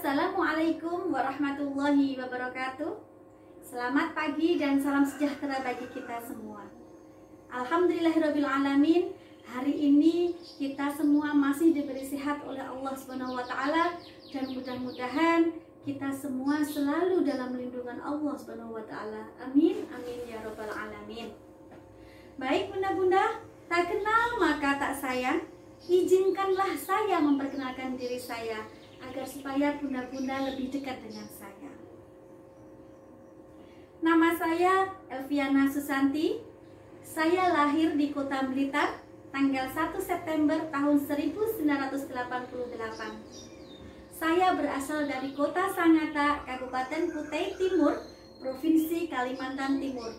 Assalamualaikum warahmatullahi wabarakatuh. Selamat pagi dan salam sejahtera bagi kita semua. Alhamdulillahirabbil alamin. Hari ini kita semua masih diberi sehat oleh Allah Subhanahu wa taala dan mudah-mudahan kita semua selalu dalam lindungan Allah Subhanahu wa taala. Amin amin ya rabbal alamin. Baik bunda-bunda, tak kenal maka tak sayang. Izinkanlah saya memperkenalkan diri saya agar supaya bunda-bunda lebih dekat dengan saya. Nama saya Elviana Susanti. Saya lahir di Kota Blitar tanggal 1 September tahun 1988. Saya berasal dari Kota Sangatta, Kabupaten Kutai Timur, Provinsi Kalimantan Timur.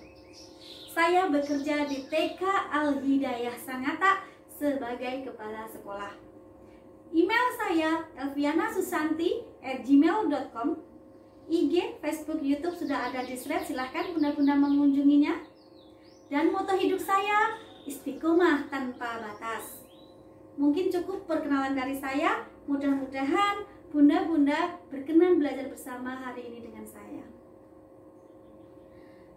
Saya bekerja di TK Al-Hidayah Sangatta sebagai kepala sekolah. Email saya elvianasusanti@gmail.com. IG, Facebook, YouTube sudah ada di slide, silahkan bunda-bunda mengunjunginya. Dan moto hidup saya, istiqomah tanpa batas. Mungkin cukup perkenalan dari saya. Mudah-mudahan bunda-bunda berkenan belajar bersama hari ini dengan saya.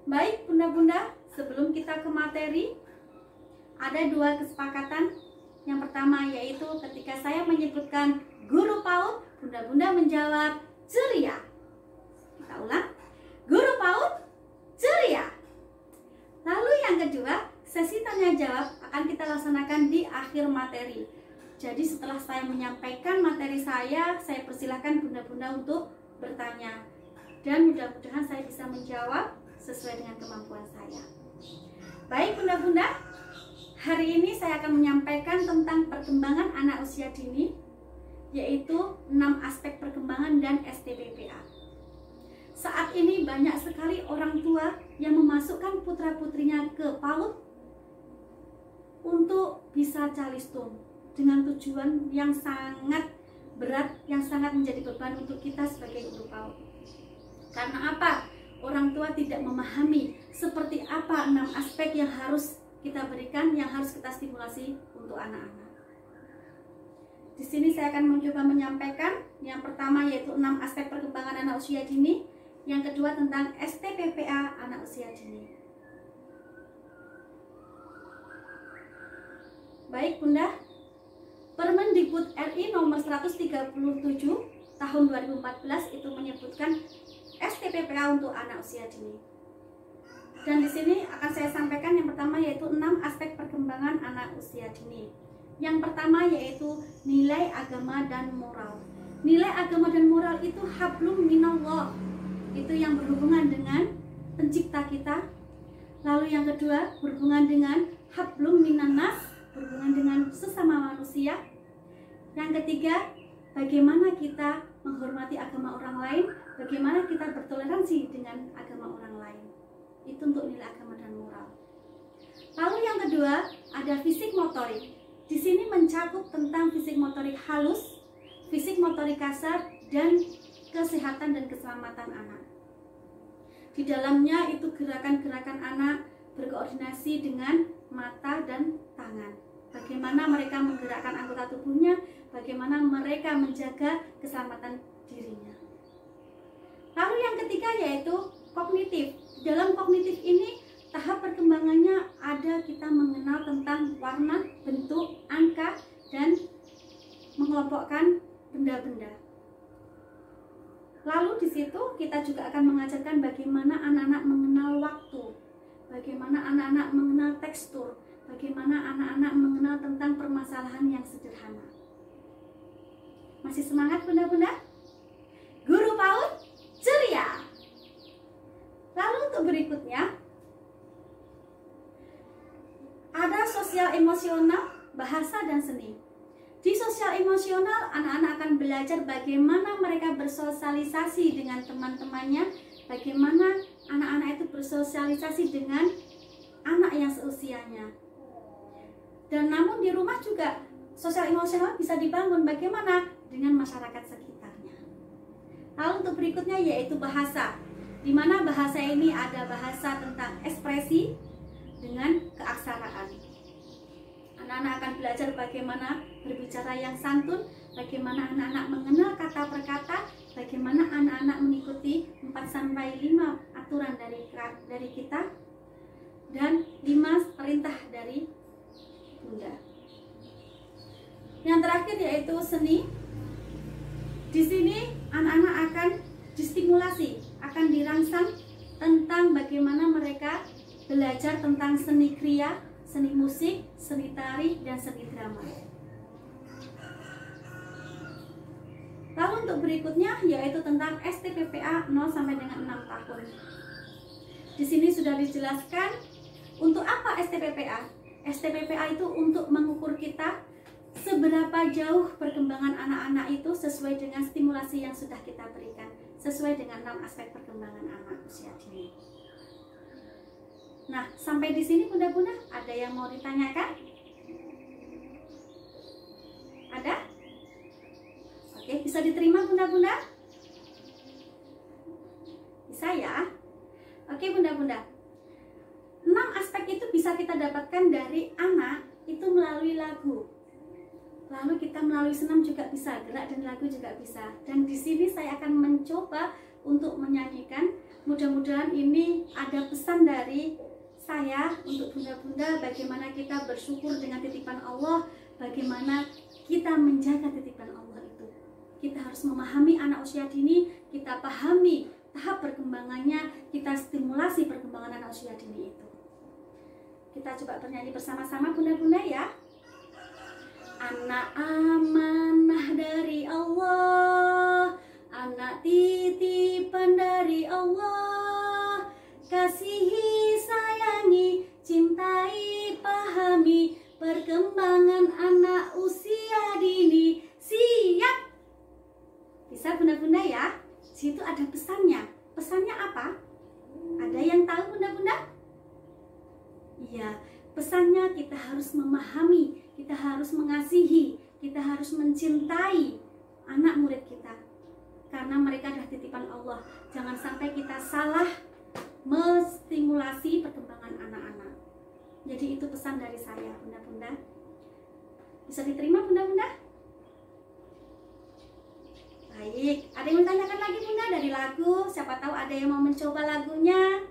Baik bunda-bunda, sebelum kita ke materi, ada dua kesepakatan. Yang pertama yaitu ketika saya menyebutkan guru PAUD, bunda-bunda menjawab ceria. Kita ulang, guru PAUD ceria. Lalu yang kedua, sesi tanya jawab akan kita laksanakan di akhir materi. Jadi setelah saya menyampaikan materi saya persilahkan bunda-bunda untuk bertanya. Dan mudah-mudahan saya bisa menjawab sesuai dengan kemampuan saya. Baik bunda-bunda, hari ini saya akan menyampaikan tentang perkembangan anak usia dini, yaitu 6 aspek perkembangan dan STPPA. Saat ini banyak sekali orang tua yang memasukkan putra-putrinya ke PAUD untuk bisa calistung dengan tujuan yang sangat berat, yang sangat menjadi beban untuk kita sebagai guru PAUD. Karena apa? Orang tua tidak memahami seperti apa 6 aspek yang harus kita berikan, yang harus kita stimulasi untuk anak-anak. Di sini saya akan mencoba menyampaikan yang pertama yaitu 6 aspek perkembangan anak usia dini, yang kedua tentang STPPA anak usia dini. Baik bunda, Permendikbud RI nomor 137 tahun 2014 itu menyebutkan STPPA untuk anak usia dini. Dan di sini akan saya sampaikan yang pertama yaitu 6 aspek perkembangan anak usia dini. Yang pertama yaitu nilai agama dan moral. Nilai agama dan moral itu hablum minallah. Itu yang berhubungan dengan pencipta kita. Lalu yang kedua berhubungan dengan hablum minannas, berhubungan dengan sesama manusia. Yang ketiga, bagaimana kita menghormati agama orang lain, bagaimana kita bertoleransi dengan agama orang lain. Itu untuk nilai agama dan moral. Lalu yang kedua ada fisik motorik. Di sini mencakup tentang fisik motorik halus, fisik motorik kasar, dan kesehatan dan keselamatan anak. Di dalamnya itu gerakan-gerakan anak berkoordinasi dengan mata dan tangan. Bagaimana mereka menggerakkan anggota tubuhnya, bagaimana mereka menjaga keselamatan dirinya. Lalu yang ketiga yaitu kognitif. Dalam kognitif ini tahap perkembangannya ada kita mengenal tentang warna, bentuk, angka, dan mengelompokkan benda-benda. Lalu di situ kita juga akan mengajarkan bagaimana anak-anak mengenal waktu, bagaimana anak-anak mengenal tekstur, bagaimana anak-anak mengenal tentang permasalahan yang sederhana. Masih semangat bunda-bunda? Guru PAUD ceria. Lalu untuk berikutnya ada sosial emosional, bahasa dan seni. Di sosial emosional anak-anak akan belajar bagaimana mereka bersosialisasi dengan teman-temannya, bagaimana anak-anak itu bersosialisasi dengan anak yang seusianya. Dan namun di rumah juga sosial emosional bisa dibangun bagaimana dengan masyarakat sekitarnya. Lalu untuk berikutnya yaitu bahasa, di mana bahasa ini ada bahasa tentang ekspresi dengan keaksaraan. Anak-anak akan belajar bagaimana berbicara yang santun, bagaimana anak-anak mengenal kata per kata, bagaimana anak-anak mengikuti 4-5 aturan dari kita, dan 5 perintah dari Bunda. Yang terakhir yaitu seni. Di sini anak-anak akan distimulasi, akan dirangsang tentang bagaimana mereka belajar tentang seni kriya, seni musik, seni tari, dan seni drama. Lalu untuk berikutnya yaitu tentang STPPA 0 sampai dengan 6 tahun. Di sini sudah dijelaskan untuk apa STPPA. STPPA itu untuk mengukur kita seberapa jauh perkembangan anak-anak itu sesuai dengan stimulasi yang sudah kita berikan, sesuai dengan 6 aspek perkembangan anak usia dini. Nah, sampai di sini Bunda-bunda, ada yang mau ditanyakan? Ada? Oke, bisa diterima Bunda-bunda? Bisa ya? Oke Bunda-bunda, 6 aspek itu bisa kita dapatkan dari anak itu melalui lagu. Lalu kita melalui senam juga bisa, gerak dan lagu juga bisa. Dan di sini saya akan mencoba untuk menyanyikan. Mudah-mudahan ini ada pesan dari saya untuk Bunda-bunda bagaimana kita bersyukur dengan titipan Allah, bagaimana kita menjaga titipan Allah itu. Kita harus memahami anak usia dini, kita pahami tahap perkembangannya, kita stimulasi perkembangan anak usia dini itu. Kita coba bernyanyi bersama-sama Bunda-bunda ya. Anak amanah dari Allah, anak titipan dari Allah, kasihi, sayangi, cintai, pahami perkembangan anak usia dini. Siap? Bisa Bunda-bunda ya? Situ ada pesannya. Pesannya apa? Ada yang tahu Bunda-bunda? Iya, pesannya kita harus memahami, kita harus mengasihi, kita harus mencintai anak murid kita. Karena mereka adalah titipan Allah. Jangan sampai kita salah menstimulasi perkembangan anak-anak. Jadi itu pesan dari saya Bunda-bunda. Bisa diterima Bunda-bunda? Baik, ada yang menanyakan lagi Bunda dari lagu? Siapa tahu ada yang mau mencoba lagunya?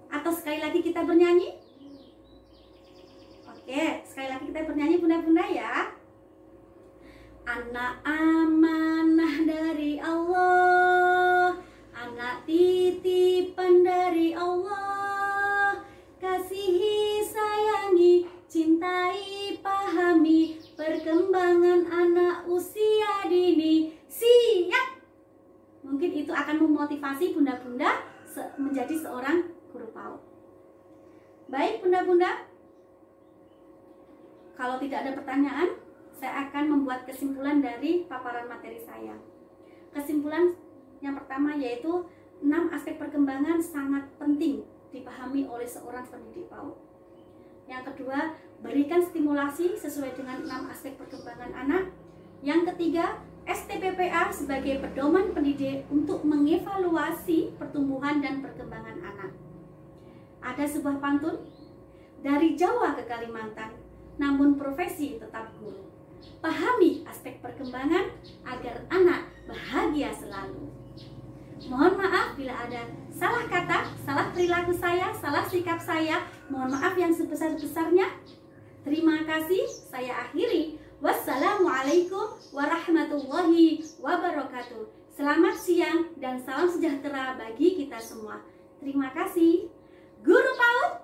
Atau sekali lagi kita bernyanyi? Oke, sekali lagi kita bernyanyi Bunda-bunda ya. Anak amanah dari Allah, anak titipan dari Allah, kasihi, sayangi, cintai, pahami perkembangan anak usia dini. Siap! Mungkin itu akan memotivasi Bunda-bunda menjadi seorang guru PAUD. Baik Bunda-bunda, kalau tidak ada pertanyaan, saya akan membuat kesimpulan dari paparan materi saya. Kesimpulan yang pertama yaitu 6 aspek perkembangan sangat penting dipahami oleh seorang pendidik PAUD. Yang kedua, berikan stimulasi sesuai dengan 6 aspek perkembangan anak. Yang ketiga, STPPA sebagai pedoman pendidik untuk mengevaluasi pertumbuhan dan perkembangan anak. Ada sebuah pantun, dari Jawa ke Kalimantan, namun profesi tetap guru. Pahami aspek perkembangan agar anak bahagia selalu. Mohon maaf bila ada salah kata, salah perilaku saya, salah sikap saya. Mohon maaf yang sebesar-besarnya. Terima kasih, saya akhiri. Wassalamualaikum warahmatullahi wabarakatuh. Selamat siang dan salam sejahtera bagi kita semua. Terima kasih. Guru PAUD